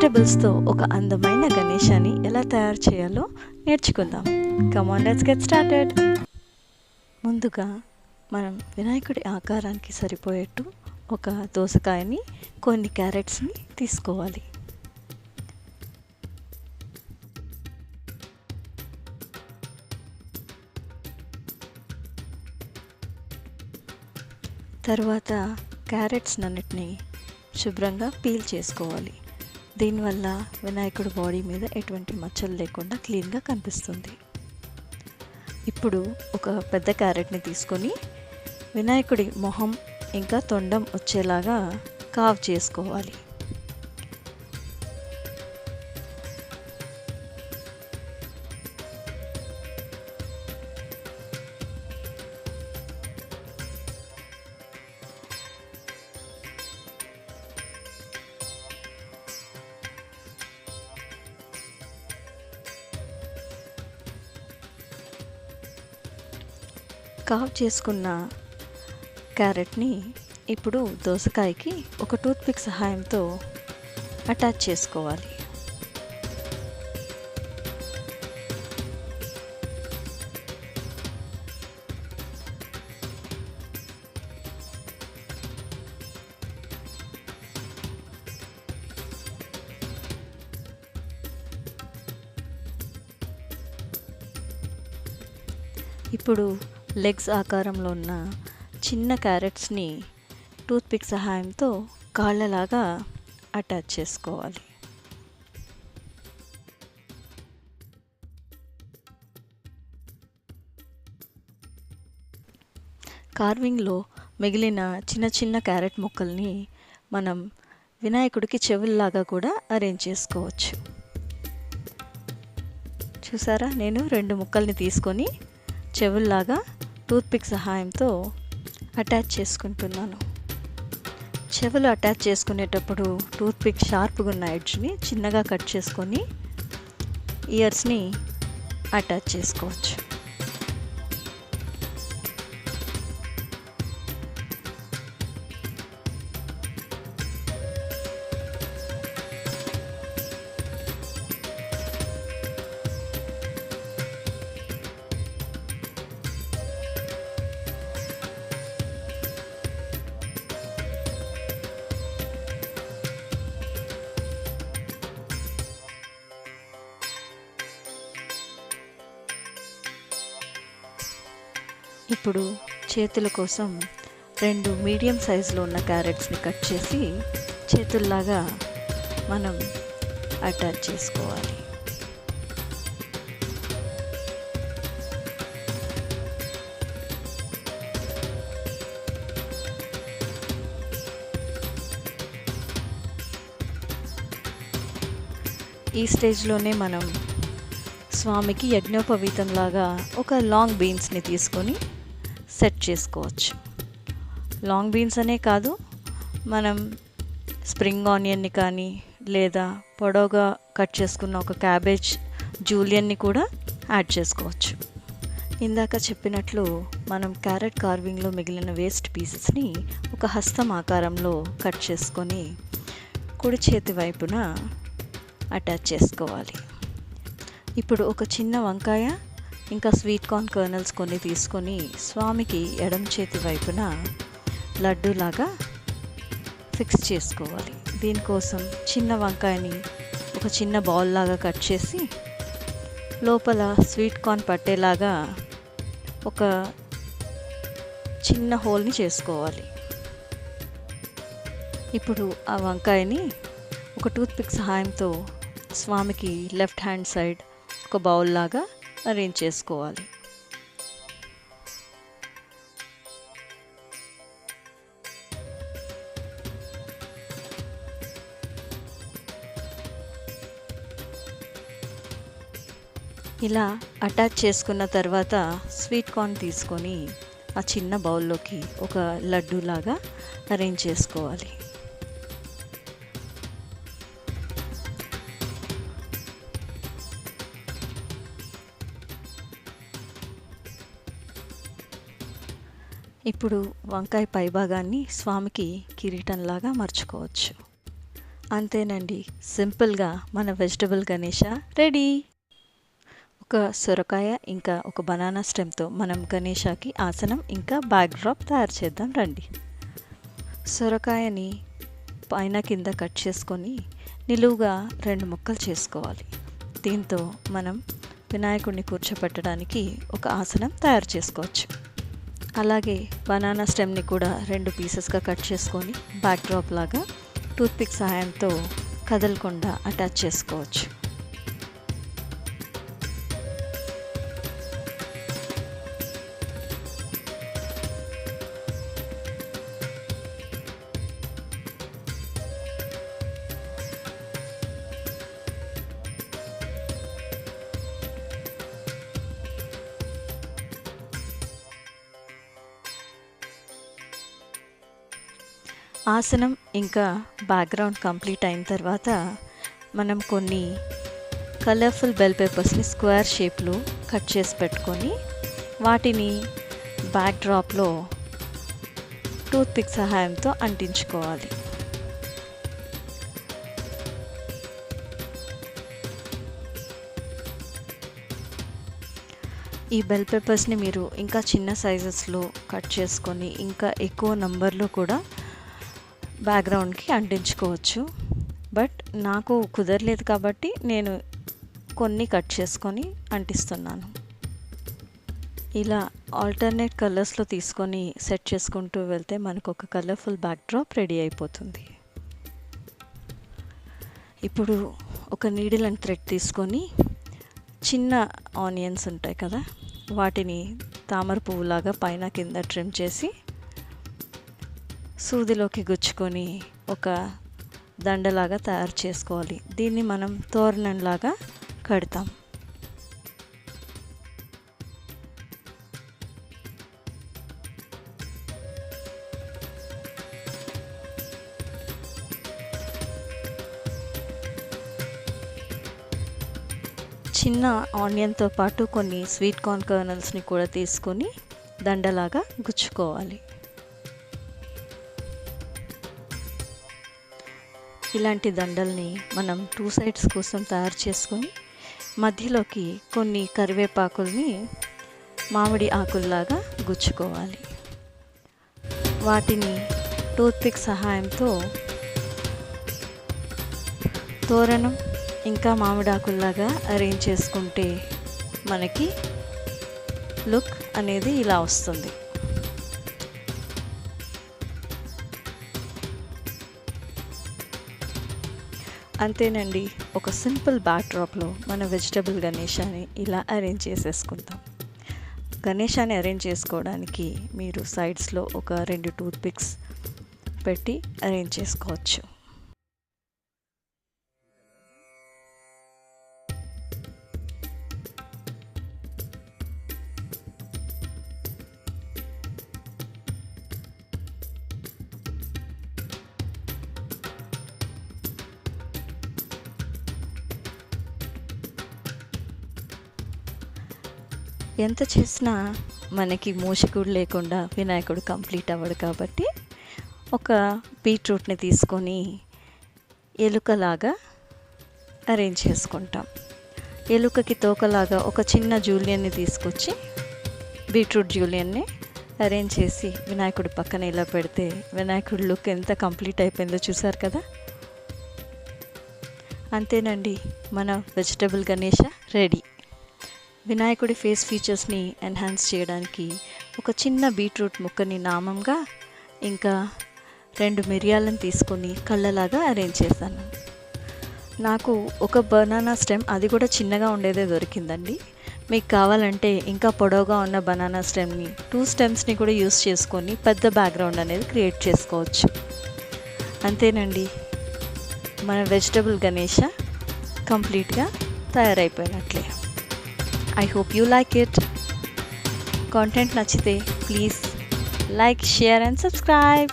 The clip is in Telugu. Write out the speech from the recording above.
వెజిటబుల్స్తో ఒక అందమైన గణేశాన్ని ఎలా తయారు చేయాలో నేర్చుకుందాం. Come on, let's get started. ముందుగా మనం వినాయకుడి ఆకారానికి సరిపోయేట్టు ఒక దోసకాయని, కొన్ని క్యారెట్స్ని తీసుకోవాలి. తర్వాత క్యారెట్స్ అన్నిటిని శుభ్రంగా పీల్ చేసుకోవాలి. దీనివల్ల వినాయకుడి బాడీ మీద ఎటువంటి మచ్చలు లేకుండా క్లీన్గా కనిపిస్తుంది. ఇప్పుడు ఒక పెద్ద క్యారెట్ని తీసుకొని వినాయకుడి మొహం ఇంకా తొండం వచ్చేలాగా కార్వ్ చేసుకోవాలి. కార్వ్ చేసుకున్న క్యారెట్ని ఇప్పుడు దోసకాయకి ఒక టూత్పిక్ సహాయంతో అటాచ్ చేసుకోవాలి. ఇప్పుడు లెగ్స్ ఆకారంలో ఉన్న చిన్న క్యారెట్స్ని టూత్పిక్ సహాయంతో కాళ్ళలాగా అటాచ్ చేసుకోవాలి. కార్వింగ్లో మిగిలిన చిన్న చిన్న క్యారెట్ ముక్కల్ని మనం వినాయకుడికి చెవుల్లాగా కూడా అరేంజ్ చేసుకోవచ్చు. చూసారా, నేను 2 ముక్కల్ని తీసుకొని చెవుల్లాగా టూత్పిక్ సహాయంతో అటాచ్ చేసుకుంటున్నాను. చెవులు అటాచ్ చేసుకునేటప్పుడు టూత్పిక్ షార్ప్గా ఉన్న ఎడ్జ్ని చిన్నగా కట్ చేసుకొని ఇయర్స్ని అటాచ్ చేసుకోవచ్చు. ఇప్పుడు చేతుల కోసం 2 మీడియం సైజులో ఉన్న క్యారెట్స్ని కట్ చేసి చేతుల్లాగా మనం అటాచ్ చేసుకోవాలి. ఈ స్టేజ్లోనే మనం స్వామికి యజ్ఞోపవీతంలాగా ఒక లాంగ్ బీన్స్ని తీసుకొని సెట్ చేసుకోవచ్చు. లాంగ్ బీన్స్ అనే కాదు, మనం స్ప్రింగ్ ఆనియన్ని కానీ లేదా పొడవుగా కట్ చేసుకున్న ఒక క్యాబేజ్ జూలియన్ని కూడా యాడ్ చేసుకోవచ్చు. ఇందాక చెప్పినట్లు మనం క్యారెట్ కార్వింగ్లో మిగిలిన వేస్ట్ పీసెస్ని ఒక హస్తం ఆకారంలో కట్ చేసుకొని కుడి చేతి వైపున అటాచ్ చేసుకోవాలి. ఇప్పుడు ఒక చిన్న వంకాయ ఇంకా స్వీట్ కార్న్ కర్నల్స్ కొన్ని తీసుకొని స్వామికి ఎడమ చేతి వైపున లడ్డూలాగా ఫిక్స్ చేసుకోవాలి. దీనికోసం చిన్న వంకాయని ఒక చిన్న బౌల్ లాగా కట్ చేసి లోపల స్వీట్ కార్న్ పట్టేలాగా ఒక చిన్న హోల్ని చేసుకోవాలి. ఇప్పుడు ఆ వంకాయని ఒక టూత్పిక్ సహాయంతో స్వామికి లెఫ్ట్ హ్యాండ్ సైడ్ ఒక బౌల్ లాగా అరేంజ్ చేసుకోవాలి. ఇలా అటాచ్ చేసుకున్న తర్వాత స్వీట్ కార్న్ తీసుకొని ఆ చిన్న బౌల్లోకి ఒక లడ్డూలాగా అరేంజ్ చేసుకోవాలి. ఇప్పుడు వంకాయ పైభాగాన్ని స్వామికి కిరీటంలాగా మర్చుకోవచ్చు. అంతేనండి, సింపుల్గా మన వెజిటబుల్ గణేష రెడీ. ఒక సొరకాయ ఇంకా ఒక బనానా స్టెమ్తో మనం గణేషకి ఆసనం ఇంకా బ్యాక్ డ్రాప్ తయారు చేద్దాం రండి. సొరకాయని పైన కింద కట్ చేసుకొని నిలువుగా 2 ముక్కలు చేసుకోవాలి. దీంతో మనం వినాయకుడిని కూర్చోపెట్టడానికి ఒక ఆసనం తయారు చేసుకోవచ్చు. అలాగే బనానా స్టెమ్ని కూడా 2 పీసెస్గా కట్ చేసుకొని బ్యాక్ డ్రాప్ లాగా టూత్పిక్ సహాయంతో కదలకుండా అటాచ్ చేసుకోవచ్చు. ఆసనం ఇంకా బ్యాక్గ్రౌండ్ కంప్లీట్ అయిన తర్వాత మనం కొన్ని కలర్ఫుల్ బెల్ పేపర్స్ని స్క్వేర్ షేప్లో కట్ చేసి పెట్టుకొని వాటిని బ్యాక్ డ్రాప్లో టూత్పిక్ సహాయంతో అంటించుకోవాలి. ఈ బెల్ పేపర్స్ని మీరు ఇంకా చిన్న సైజెస్లో కట్ చేసుకొని ఇంకా ఎక్కువ నంబర్లో కూడా బ్యాక్గ్రౌండ్కి అంటించుకోవచ్చు. బట్ నాకు కుదరలేదు కాబట్టి నేను కొన్ని కట్ చేసుకొని అంటిస్తున్నాను. ఇలా ఆల్టర్నేట్ కలర్స్లో తీసుకొని సెట్ చేసుకుంటూ వెళ్తే మనకు ఒక కలర్ఫుల్ బ్యాక్ డ్రాప్ రెడీ అయిపోతుంది. ఇప్పుడు ఒక నీడిల్ అండ్ థ్రెడ్ తీసుకొని చిన్న ఆనియన్స్ ఉంటాయి కదా, వాటిని తామర పువ్వులాగా పైన కింద ట్రిమ్ చేసి సూదిలోకి గుచ్చుకొని ఒక దండలాగా తయారు చేసుకోవాలి. దీన్ని మనం తోరణంలాగా కడతాం. చిన్న ఆనియన్తో పాటు కొన్ని స్వీట్ కార్న్ కర్నల్స్ని కూడా తీసుకొని దండలాగా గుచ్చుకోవాలి. ఇలాంటి దండల్ని మనం 2 సైడ్స్ కోసం తయారు చేసుకొని మధ్యలోకి కొన్ని కరివేపాకుల్ని మామిడి ఆకుల్లాగా గుచ్చుకోవాలి. వాటిని టూత్పిక్ సహాయంతో తోరణం ఇంకా మామిడి ఆకుల్లాగా అరేంజ్ చేసుకుంటే మనకి లుక్ అనేది ఇలా వస్తుంది. అంతేనండి, ఒక సింపుల్ బ్యాక్ డ్రాప్లో మన వెజిటబుల్ గణేషాన్ని ఇలా అరేంజ్ చేసేసుకుందాం. గణేషాన్ని అరేంజ్ చేసుకోవడానికి మీరు సైడ్స్లో ఒక 2 టూత్పిక్స్ పెట్టి అరేంజ్ చేసుకోవచ్చు. ఎంత చేసినా మనకి మూషికుడు లేకుండా వినాయకుడు కంప్లీట్ అవ్వడు కాబట్టి ఒక బీట్రూట్ని తీసుకొని ఎలుకలాగా అరేంజ్ చేసుకుంటాం. ఎలుకకి తోకలాగా ఒక చిన్న జూలియన్ని తీసుకొచ్చి బీట్రూట్ జూలియన్ని అరేంజ్ చేసి వినాయకుడి పక్కన ఇలా పెడితే వినాయకుడి లుక్ ఎంత కంప్లీట్ అయిపోయిందో చూసారు కదా. అంతేనండి, మన వెజిటబుల్ గణేష రెడీ. వినాయకుడి ఫేస్ ఫీచర్స్ని ఎన్హాన్స్ చేయడానికి ఒక చిన్న బీట్రూట్ ముక్కని నామంగా ఇంకా 2 మిరియాలను తీసుకొని కళ్ళలాగా అరేంజ్ చేశాను. నాకు ఒక బనానా స్టెమ్, అది కూడా చిన్నగా ఉండేదే దొరికిందండి. మీకు కావాలంటే ఇంకా పొడవుగా ఉన్న బనానా స్టెమ్ని 2 స్టెమ్స్ని కూడా యూస్ చేసుకొని పెద్ద బ్యాక్గ్రౌండ్ అనేది క్రియేట్ చేసుకోవచ్చు. అంతేనండి, మన వెజిటబుల్ గణేష కంప్లీట్గా తయారైపోయినట్లే. I hope you like it. Content nachite please like, share and subscribe.